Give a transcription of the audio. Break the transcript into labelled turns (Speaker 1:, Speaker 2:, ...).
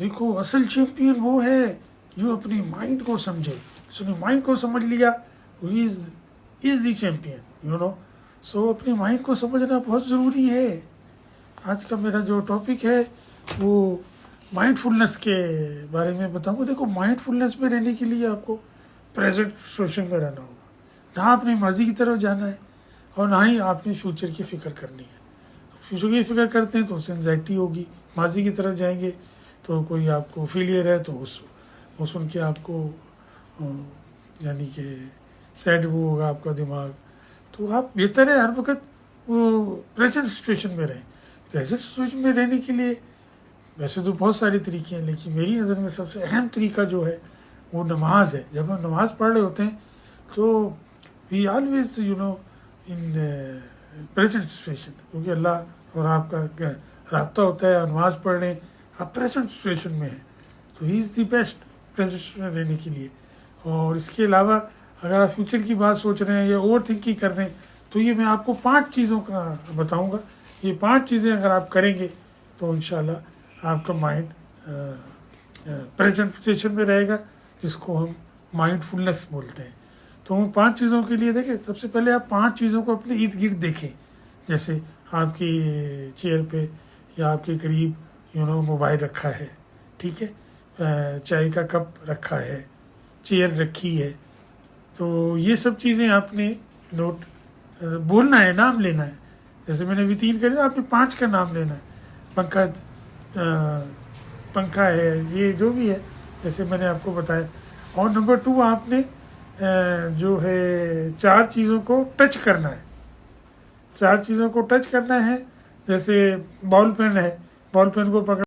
Speaker 1: देखो असल चैंपियन वो है जो अपने माइंड को समझे, उसने माइंड को समझ लिया, वो is the champion, you know. So अपने माइंड को समझना बहुत ज़रूरी है। आज का मेरा जो टॉपिक है वो माइंडफुलनेस के बारे में बताऊंगा। देखो माइंडफुलनेस में रहने के लिए आपको प्रेजेंट सिचुएशन में रहना होगा, ना आपने माजी की तरफ जाना है और ना ही आपने फ्यूचर की फ़िक्र करनी है। फ्यूचर की फ़िक्र करते हैं तो उससे एंजाइटी होगी, माजी की तरफ जाएंगे तो कोई आपको फेलियर है तो वो सुन के आपको यानी कि सैड वो होगा आपका दिमाग। तो आप बेहतर है हर वक्त वो प्रेजेंट सिचुएशन में रहें। प्रेजेंट सिचुएशन में रहने के लिए वैसे तो बहुत सारे तरीके हैं, लेकिन मेरी नज़र में सबसे अहम तरीका जो है वो नमाज है। जब हम नमाज़ पढ़ रहे होते हैं तो we always in present situation, क्योंकि अल्लाह और आपका राब्ता होता है। नमाज पढ़ रहे हैं, आप प्रेजेंट सिचुएशन में हैं, तो he is the best present situation रहने के लिए। और इसके अलावा अगर आप फ्यूचर की बात सोच रहे हैं या ओवर थिंकिंग कर रहे हैं तो ये मैं आपको 5 चीज़ों का बताऊंगा। ये 5 चीज़ें अगर आप करेंगे तो इंशाल्लाह आपका माइंड प्रेजेंट सिचुएशन में रहेगा, जिसको हम माइंडफुलनेस बोलते हैं। तो उन 5 चीज़ों के लिए देखें, सबसे पहले आप 5 चीज़ों को अपने इर्द गिर्द देखें। जैसे आपकी चेयर पे या आपके करीब मोबाइल रखा है, ठीक है, चाय का कप रखा है, चेयर रखी है, तो ये सब चीज़ें आपने नोट बोलना है, नाम लेना है। जैसे मैंने अभी 3 कर दिया, आपने 5 का नाम लेना है। पंखा है, ये जो भी है जैसे मैंने आपको बताया। और नंबर 2 आपने जो है 4 चीज़ों को टच करना है। 4 चीज़ों को टच करना है। जैसे बॉल पेन है, बॉल पेन को पकड़